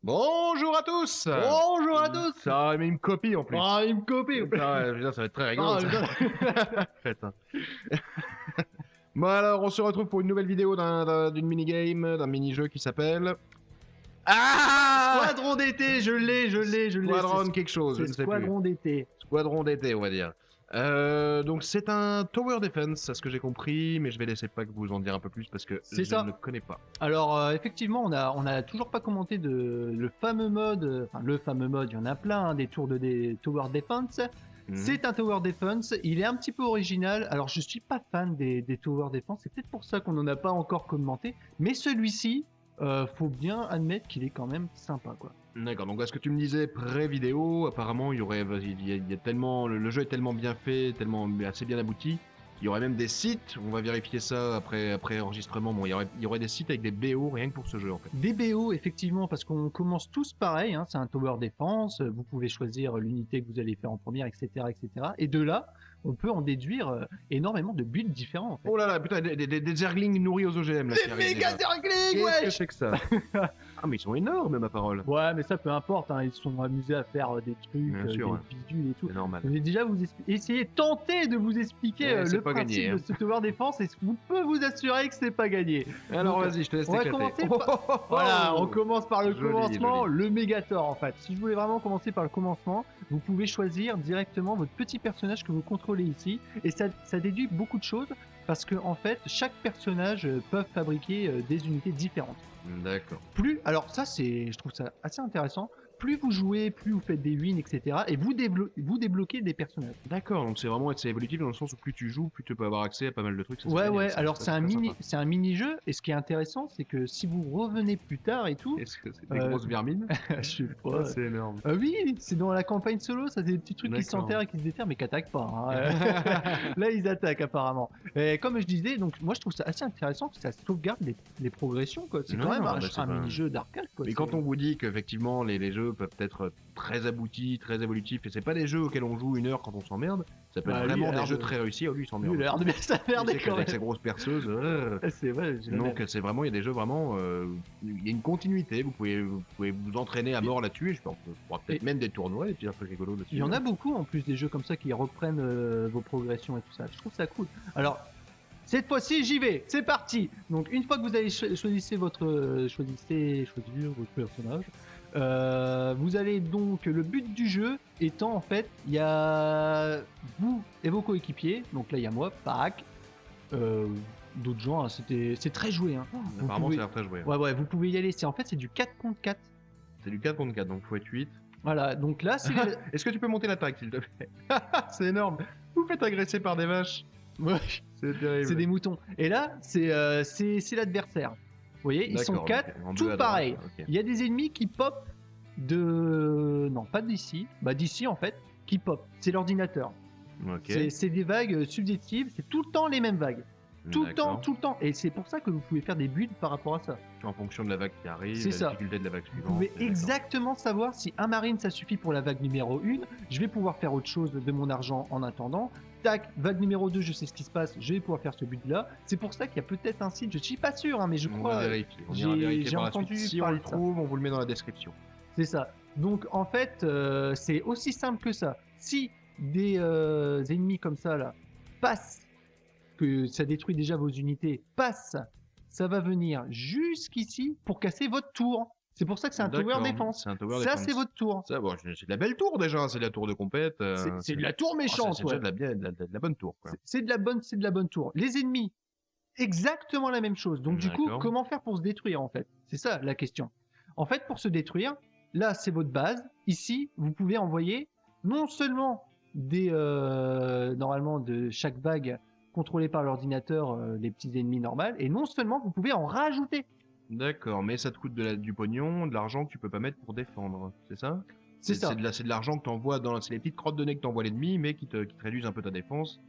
Bonjour à tous. Bonjour à tous. Ça, mais il me copie en plus. Ah, il me copie. Ça, putain, ça va être très rigolo. Ah, ça. putain. Putain. Bon alors, on se retrouve pour une nouvelle vidéo d'une mini-game, d'un mini-jeu qui s'appelle... Squadron d'été, je l'ai. Squadron quelque chose, je ne C'est sais Squadron d'été. plus. Squadron d'été, on va dire. Donc c'est un Tower Defense, à ce que j'ai compris, mais je vais laisser Pac vous en dire un peu plus parce que C'est je ça. ne connais pas. Alors effectivement, on a toujours pas commenté le fameux mode, enfin le fameux mode, il y en a plein, hein, des tours des Tower Defense. Mhm. C'est un Tower Defense, il est un petit peu original. Alors je suis pas fan des Tower Defense, c'est peut-être pour ça qu'on en a pas encore commenté, mais celui-ci, faut bien admettre qu'il est quand même sympa, quoi. D'accord, donc à ce que tu me disais pré-vidéo, apparemment il y a tellement, le jeu est tellement bien fait, tellement assez bien abouti, il y aurait même des sites, on va vérifier ça après enregistrement, bon il y aurait des sites avec des BO rien que pour ce jeu en fait. Des BO, effectivement, parce qu'on commence tous pareil, hein, c'est un tower defense, vous pouvez choisir l'unité que vous allez faire en première, etc., etc. Et de là, on peut en déduire énormément de buts différents, en fait. Oh là là, putain, des zerglings nourris aux OGM là qui Des arrivent méga déjà. zerglings, Qu'est-ce que ouais. c'est que ça? Ah mais ils sont énormes ma parole. Ouais, mais ça peu importe, hein, ils se sont amusés à faire des trucs, Bien sûr, ouais. des bidules et tout. C'est normal. Je vais déjà essayer, tenter de vous expliquer Ouais, c'est le pas principe gagné, hein. de ce tower defense, et je peux vous assurer que c'est pas gagné. Alors Donc, vas-y, je te laisse on va t'éclater. commencer Voilà, on commence par le Joli, commencement, joli. le Mégator en fait. Si je voulais vraiment commencer par le commencement, vous pouvez choisir directement votre petit personnage que vous contrôlez ici, et ça déduit beaucoup de choses, parce que en fait, chaque personnage peut fabriquer des unités différentes. D'accord. Alors ça je trouve ça assez intéressant, plus vous jouez, plus vous faites des wins, etc. Et vous débloquez des personnages. D'accord, donc c'est vraiment c'est évolutif dans le sens où plus tu joues, plus tu peux avoir accès à pas mal de trucs. Ça, c'est Ouais, génial, ouais, ça, alors ça, c'est un très mini, sympa. c'est un mini-jeu, et ce qui est intéressant, c'est que si vous revenez plus tard et tout, Est-ce que c'est des Euh, grosses vermines? je sais Ah, pas. c'est énorme. Oui, c'est dans la campagne solo, ça c'est des petits trucs qui D'accord. s'enterrent et qui se déterrent, mais qui attaquent pas, hein. Là, ils attaquent apparemment. Et comme je disais, donc moi je trouve ça assez intéressant que ça sauvegarde les progressions, quoi. C'est Ouais, quand même non, un, bah, c'est un pas- mini-jeu d'arcade, quoi. Mais C'est- quand on vous dit qu'effectivement les jeux peuvent être très aboutis, très évolutifs, et c'est pas des jeux auxquels on joue 1 heure quand on s'emmerde, ça peut Bah, être lui, vraiment il a des l'air jeux de- très réussis. Oh, lui il Lui, s'emmerde. il a l'air de bien s'emmerder Il sait quand qu'avec même. sa grosse perceuse. C'est vrai, j'ai Donc c'est vraiment, il y a des jeux vraiment, il y a une continuité, vous pouvez vous entraîner à mort là-dessus, et je pense qu'on pourra peut-être Et- même des tournois, et puis un peu rigolo dessus. Il y en a beaucoup en plus des jeux comme ça qui reprennent vos progressions et tout ça. Je trouve ça cool. Alors, cette fois-ci, j'y vais. C'est parti. Donc, une fois que vous avez choisissez choisir votre personnage, vous allez donc, le but du jeu étant en fait, il y a vous et vos coéquipiers. Donc là, il y a moi, Pac, d'autres gens. Hein, c'est très joué. Hein. Vous Apparemment pouvez- ça a l'air très joué. Ouais, vous pouvez y aller. C'est du 4 contre 4. C'est du 4 contre 4, donc faut être 8. Voilà. Donc là, c'est Est-ce que tu peux monter l'attaque s'il te plaît? C'est énorme. Vous faites agresser par des vaches. Ouais. C'est terrible. C'est des moutons. Et là, c'est l'adversaire. Vous voyez, ils sont D'accord, 4, ok. En tout deux à pareil. droite, ok. Il y a des ennemis qui pop de... Non, pas d'ici. Bah d'ici, en fait, qui pop. C'est l'ordinateur. Ok. C'est des vagues subjectives. C'est tout le temps les mêmes vagues. Tout le temps, D'accord. tout le temps. Et c'est pour ça que vous pouvez faire des builds par rapport à ça. En fonction de la vague qui arrive, C'est la ça. difficulté de la vague Vous suivante. pouvez d'accord. exactement savoir si un marine ça suffit pour la vague numéro 1. Je vais pouvoir faire autre chose de mon argent en attendant. Tac, vague numéro 2, je sais ce qui se passe, je vais pouvoir faire ce but là. C'est pour ça qu'il y a peut-être un site, je suis pas sûr, hein, mais je On crois. va vérifier. On j'ai- ira vérifier j'ai par la entendu suite. Si on parler le de ça. trouve, on vous le met dans la description. C'est ça. Donc en fait, c'est aussi simple que ça. Si des ennemis comme ça là passent, que ça détruit déjà vos unités, passent, ça va venir jusqu'ici pour casser votre tour. C'est pour ça que c'est un tower D'accord, défense. c'est un tower Ça, défense. c'est votre tour. Ça, bon, c'est de la belle tour déjà, c'est de la tour de compète. C'est de la tour méchante, c'est ouais. déjà de la bonne tour. Quoi. C'est de la bonne tour. Les ennemis, exactement la même chose. Donc du coup, D'accord. comment faire pour se détruire en fait? C'est ça la question. En fait, pour se détruire, là c'est votre base. Ici, vous pouvez envoyer non seulement des normalement de chaque vague contrôlée par l'ordinateur les petits ennemis normaux, et non seulement vous pouvez en rajouter. D'accord, mais ça te coûte du pognon, de l'argent que tu peux pas mettre pour défendre, c'est ça? C'est ça. C'est de l'argent que t'envoies dans, c'est les petites crottes de nez que t'envoies l'ennemi, mais qui te réduisent un peu ta défense.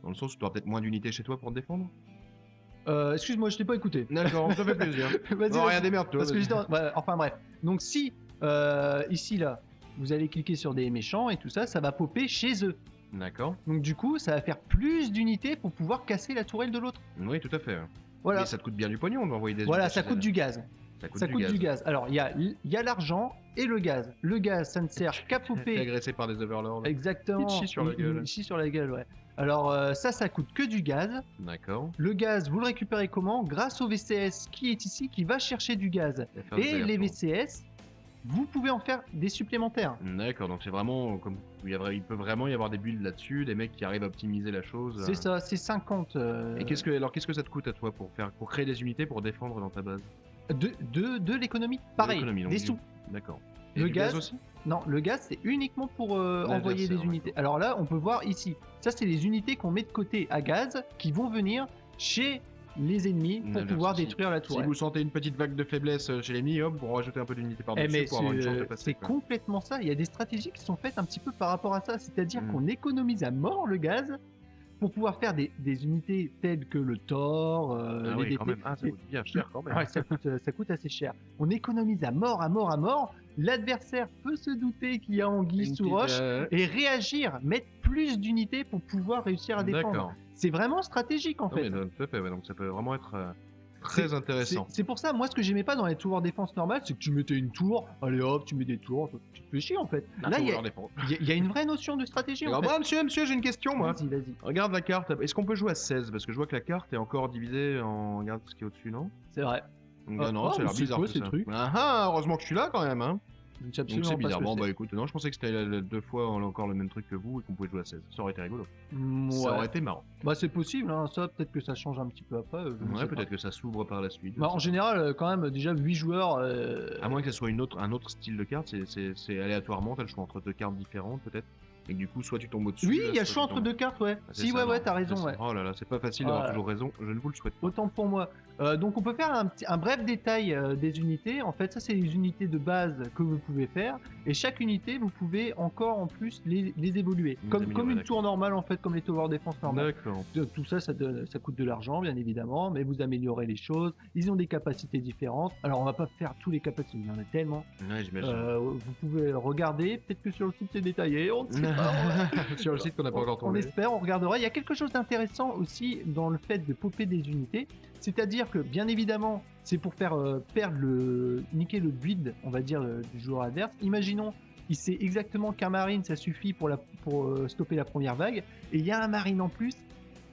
Dans le sens où tu auras peut-être moins d'unités chez toi pour te défendre. Excuse-moi, je t'ai pas écouté. D'accord, ça fait plaisir. Vas-y, Non, vas-y. rien démerde-toi. Parce que vas-y. j'étais enfin bref. Donc si ici là, vous allez cliquer sur des méchants et tout ça, ça va popper chez eux. D'accord. Donc du coup, ça va faire plus d'unités pour pouvoir casser la tourelle de l'autre. Oui, tout à fait. Voilà. Mais ça te coûte bien du pognon d'envoyer des Voilà, unités ça chez coûte elle. du gaz. Ça coûte du gaz. Alors, il y a l'argent et le gaz. Le gaz, ça ne sert qu'à T'es popper. agressé par des overlords. Exactement. Il te chie sur la gueule. Il chie sur la gueule, ouais. Alors, ça coûte que du gaz. D'accord. Le gaz, vous le récupérez comment? Grâce au VCS qui est ici, qui va chercher du gaz. Faire des Et les allers-retours. VCS, vous pouvez en faire des supplémentaires. D'accord, donc c'est vraiment comme il peut vraiment y avoir des builds là-dessus, des mecs qui arrivent à optimiser la chose. C'est ça, c'est 50. Et qu'est-ce que ça te coûte à toi pour créer des unités pour défendre dans ta base? De l'économie. Pareil, L'économie, donc des du- sous. D'accord. Et Le du gaz aussi? Non, le gaz, c'est uniquement pour envoyer des L'adversaire, unités. d'accord. Alors là, on peut voir ici. Ça, c'est les unités qu'on met de côté à gaz qui vont venir chez les ennemis pour L'adversaire, pouvoir si- détruire la Si tourelle. vous sentez une petite vague de faiblesse chez l'ennemi, hop, vous rajoutez un peu d'unités Eh, par-dessus mais pour avoir une chance de passer. c'est quoi. complètement ça. Il y a des stratégies qui sont faites un petit peu par rapport à ça. C'est-à-dire Mm. qu'on économise à mort le gaz pour pouvoir faire des unités telles que le Thor, Ah les oui, quand DP. même. Ah, ça coûte bien cher quand même. Ouais, ça coûte assez cher. On économise à mort, à mort, à mort. L'adversaire peut se douter qu'il y a anguille Une sous petite, roche et réagir, mettre plus d'unités pour pouvoir réussir à défendre. D'accord. C'est vraiment stratégique en Non, fait. mais tout à fait, ouais, donc ça peut vraiment être très intéressant. C'est pour ça, moi, ce que j'aimais pas dans les tours défense normales, c'est que tu mettais une tour, allez hop, tu mets des tours, tu te fais chier en fait. Ah, Là, faut il y, leur défendre. il y a une vraie notion de stratégie en Alors, fait. bah, monsieur, j'ai une question moi. Vas-y, vas-y. Regarde la carte. Est-ce qu'on peut jouer à 16? Parce que je vois que la carte est encore divisée en. Regarde ce qui est au-dessus, non? C'est vrai. Donc, Ah, non, ah, ça a l'air c'est bizarre quoi tout ces ça. trucs Ah ah, heureusement que je suis là quand même, hein. Je ne sais Donc absolument c'est pas ce bizarre. que Bon, c'est. bah écoute, non, je pensais que c'était deux fois encore le même truc que vous et qu'on pouvait jouer à 16. Ça aurait été rigolo. Ça aurait Ouais. été marrant. Bah c'est possible, hein. Ça peut-être que ça change un petit peu après. Je ne Ouais, sais pas. peut-être que ça s'ouvre par la suite. Bah, en général, quand même, déjà 8 joueurs. À moins que ça soit un autre style de carte, c'est aléatoirement, t'as le choix entre deux cartes différentes peut-être. Et que du coup, soit tu tombes au-dessus. Oui, il y a le soit choix tu entre tombes- deux cartes, ouais. Ah, c'est Si, ça, ouais, non, ouais, t'as c'est raison, ça. ouais. Oh là là, c'est pas facile d'avoir Ah. toujours raison, je ne vous le souhaite pas. Autant pour moi. Donc on peut faire un bref détail des unités. En fait, ça c'est les unités de base que vous pouvez faire. Et chaque unité, vous pouvez encore en plus les évoluer. Les Comme améliorer, une d'accord. tour normale en fait, comme les tower defense normales. D'accord. Tout ça, ça coûte de l'argent, bien évidemment, mais vous améliorez les choses. Ils ont des capacités différentes. Alors, on va pas faire tous les capacités, il y en a tellement. Ouais, j'imagine. Vous pouvez regarder, peut-être que sur le site c'est détaillé, on ne sait pas. Sur le site qu'on n'a pas encore On trouvé. espère, on regardera. Il y a quelque chose d'intéressant aussi dans le fait de popper des unités. C'est-à-dire que, bien évidemment, c'est pour faire niquer le build, on va dire, du joueur adverse. Imaginons, il sait exactement qu'un marine, ça suffit pour stopper la première vague. Et il y a un marine en plus,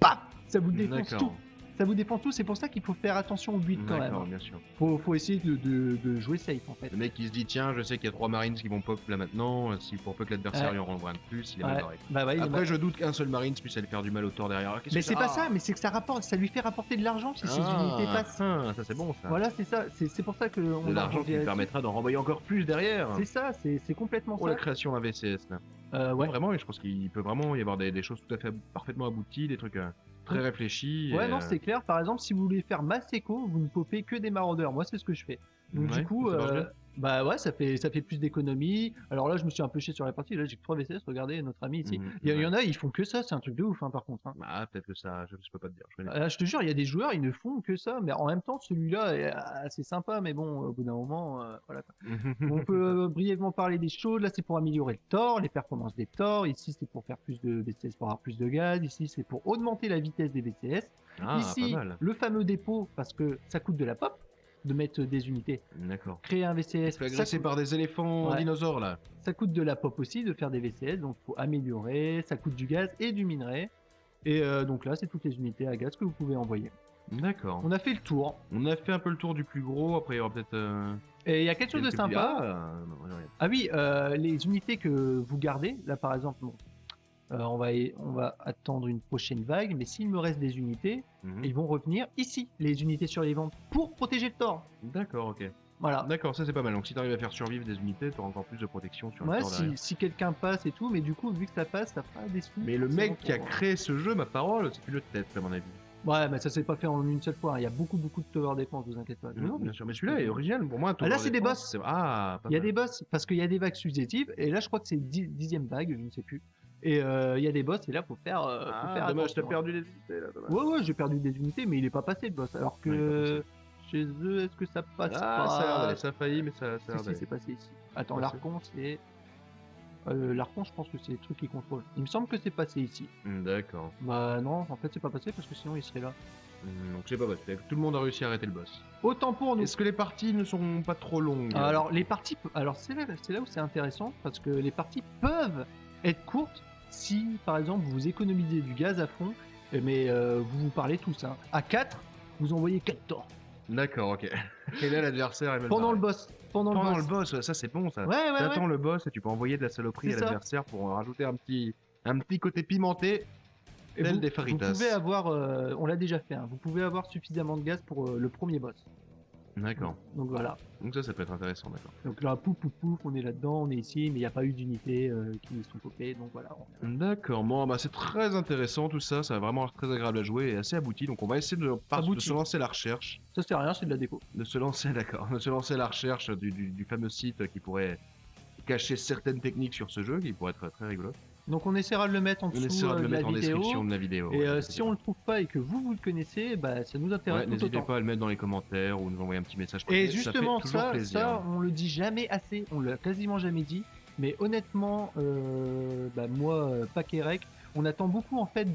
paf, ça vous défonce D'accord. tout. Ça vous défonce tout. C'est pour ça qu'il faut faire attention au build quand D'accord, même. bien sûr. Faut essayer de jouer safe en fait. Le mec qui se dit tiens, je sais qu'il y a 3 marines qui vont pop là maintenant, si pour peu que l'adversaire Ouais. lui en renvoie un de plus, il est mal Ouais. barré. Bah ouais, il est Après, mal- je doute qu'un seul marine puisse aller faire du mal au tort derrière. Alors, qu'est-ce mais que c'est pas ça, mais c'est que ça lui fait rapporter de l'argent si ces unités passent. Ah, ça c'est bon ça. Voilà, c'est ça. C'est pour ça que on De va l'argent qui rebondir lui là-dessus. permettra d'en renvoyer encore plus derrière. C'est ça, c'est complètement Oh, la ça. création d'un VCS là. Ouais. Non, vraiment, et je pense qu'il peut vraiment y avoir des choses tout à fait parfaitement abouties, des trucs très réfléchis. Ouais, et, non, c'est clair. Par exemple, si vous voulez faire Maseko, vous ne popez que des maraudeurs. Moi, c'est ce que je fais. Donc, ouais, du coup, ça marche bien. bah ouais, ça fait plus d'économies. Alors là, je me suis un peu chié sur la partie. Là, j'ai que 3 VCS. Regardez, notre ami ici. Mhm, Il y ouais. en a, ils font que ça. C'est un truc de ouf, hein, par contre. Hein. Ah, peut-être que ça, je peux pas te dire. Je connais Je te jure, il y a des joueurs, ils ne font que ça. Mais en même temps, celui-là est assez sympa. Mais bon, au bout d'un moment, voilà. Quoi. pas. On peut brièvement parler des choses. Là, c'est pour améliorer le Thor, les performances des Thor. Ici, c'est pour faire plus de VCS pour avoir plus de gaz. Ici, c'est pour augmenter la vitesse des VCS. Ah, Ici, pas mal. le fameux dépôt, parce que ça coûte de la pop de mettre des unités. D'accord. Créer un VCS, Se fait agresser par des éléphants Ouais. dinosaures là. ça coûte de la pop aussi de faire des VCS, donc faut améliorer. Ça coûte du gaz et du minerai. Et donc là, c'est toutes les unités à gaz que vous pouvez envoyer. D'accord. On a fait le tour. On a fait un peu le tour du plus gros, après il y aura peut-être. Et il y a quelque chose de quelques sympa. petits- Ah, non, rien. Ah oui, les unités que vous gardez, là par exemple, bon, on va attendre une prochaine vague, mais s'il me reste des unités, Mhm. ils vont revenir ici, les unités survivantes, pour protéger le Thor. D'accord, ok. Voilà. D'accord, ça c'est pas mal. Donc si t'arrives à faire survivre des unités, t'auras encore plus de protection sur le Ouais, corps derrière. si quelqu'un passe et tout, mais du coup, vu que ça passe, ça fera des sous. Mais le forcément, mec qui a pour- créé ce jeu, ma parole, c'est une tête à mon avis. Ouais, mais ça s'est pas fait en une seule fois. Hein. Il y a beaucoup de tower defense, vous inquiétez pas. Non, bien sûr, mais celui-là est original pour moi. Ah, là, c'est des boss. Ah, pas Il y a mal. des boss, parce qu'il y a des vagues successives, et là, je crois que c'est 10e vague, je ne sais plus. Et il y a des dommage, et là, faut faire. Ah, faut faire dommage, t'as attention. perdu des unités là, dommage. Ouais, j'ai perdu des unités, mais il est pas passé le boss. Alors que Ouais, il est pas chez eux, est-ce que ça passe Ah, pas ça a l'air d'aller, ça a failli, mais ça a Si, l'air si, d'aller. c'est passé ici. Attends, Passé. l'Archon, c'est. L'Archon, je pense que c'est le truc qui contrôle. Il me semble que c'est passé ici. D'accord. Bah non, en fait, c'est pas passé parce que sinon il serait là. Donc j'ai pas voté. Tout le monde a réussi à arrêter le boss. Autant pour nous. Est-ce que les parties ne sont pas trop longues? Alors les parties, alors c'est là où c'est intéressant parce que les parties peuvent être courtes si par exemple vous économisez du gaz à fond, mais vous vous parlez tous. Hein. À 4, vous envoyez 4 torts. D'accord, ok. Et là l'adversaire est même Pendant pareil. le boss. Pendant le boss, ouais, ça c'est bon ça. Ouais, ouais, T'attends ouais. le boss et tu peux envoyer de la saloperie C'est à ça. l'adversaire pour rajouter un petit côté pimenté. Et Tel vous, des vous faritas. pouvez avoir, on l'a déjà fait, hein, vous pouvez avoir suffisamment de gaz pour le premier boss. D'accord. Donc voilà. Donc ça peut être intéressant, d'accord. Donc là, pouf, pouf, pouf, on est là-dedans, on est ici, mais il n'y a pas eu d'unités qui nous sont popées, donc voilà. D'accord, bon, bah c'est très intéressant tout ça, ça va vraiment être très agréable à jouer et assez abouti, donc on va essayer de Abouti. se lancer à la recherche, Ça c'est rien, c'est de la déco. de se lancer, d'accord, de se lancer à la recherche du fameux site qui pourrait cacher certaines techniques sur ce jeu, qui pourrait être très rigolo. Donc on essaiera de le mettre en On dessous essaiera de le de la mettre en vidéo. description de la vidéo. Et ouais, si on le trouve pas et que vous le connaissez, bah, ça nous intéresse tout n'hésitez autant. pas à le mettre dans les commentaires ou nous envoyer un petit message. Et privé, justement, ça fait toujours plaisir. ça, on le dit jamais assez, on l'a quasiment jamais dit. Mais honnêtement, moi, Paquerec, on attend beaucoup en fait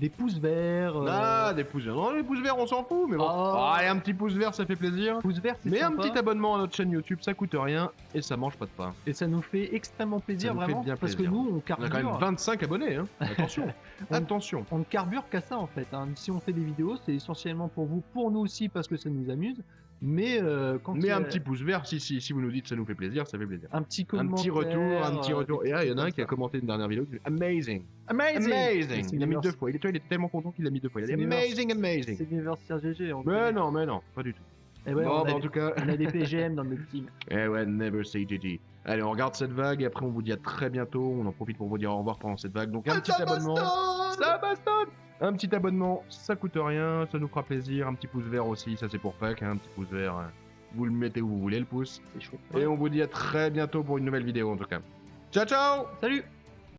des pouces verts. Ah, des pouces verts. Non, les pouces verts, on s'en fout, mais bon. Ah. Allez, un petit pouce vert, ça fait plaisir. Pouces verts, c'est Mais sympa. un petit abonnement à notre chaîne YouTube, ça coûte rien et ça mange pas de pain. Et ça nous fait extrêmement plaisir, Ça nous fait vraiment, bien parce que plaisir. nous, on On a carbure. quand même 25 abonnés, hein. Attention. On- Attention. On ne carbure qu'à ça en fait. Hein. Si on fait des vidéos, c'est essentiellement pour vous, pour nous aussi, parce que ça nous amuse. Mais quand il y a un petit pouce vert, si vous nous dites ça nous fait plaisir, ça fait plaisir. un petit Un commentaire, petit retour, un petit retour. des Et là, il y en a un trucs qui a comme ça. commenté une dernière vidéo. Amazing. Amazing. Amazing. C'est Il a mis l'univers- 2 fois. Il était tellement content qu'il a mis 2 fois. Il a dit C'est l'univers- amazing, amazing. C'est l'anniversaire GG. Mais non, pas du tout. Et ouais, Bon, on, bah, a en tout cas. on a des PGM dans notre team. Eh ouais, never say GG. Allez, on regarde cette vague et après on vous dit à très bientôt. On en profite pour vous dire au revoir pendant cette vague. Donc un petit abonnement. Ça bastonne. Un petit abonnement, ça coûte rien, ça nous fera plaisir. Un petit pouce vert aussi, ça c'est pour Pâques. Un petit pouce vert, vous le mettez où vous voulez le pouce. C'est chaud. Et on vous dit à très bientôt pour une nouvelle vidéo en tout cas. Ciao ciao. Salut.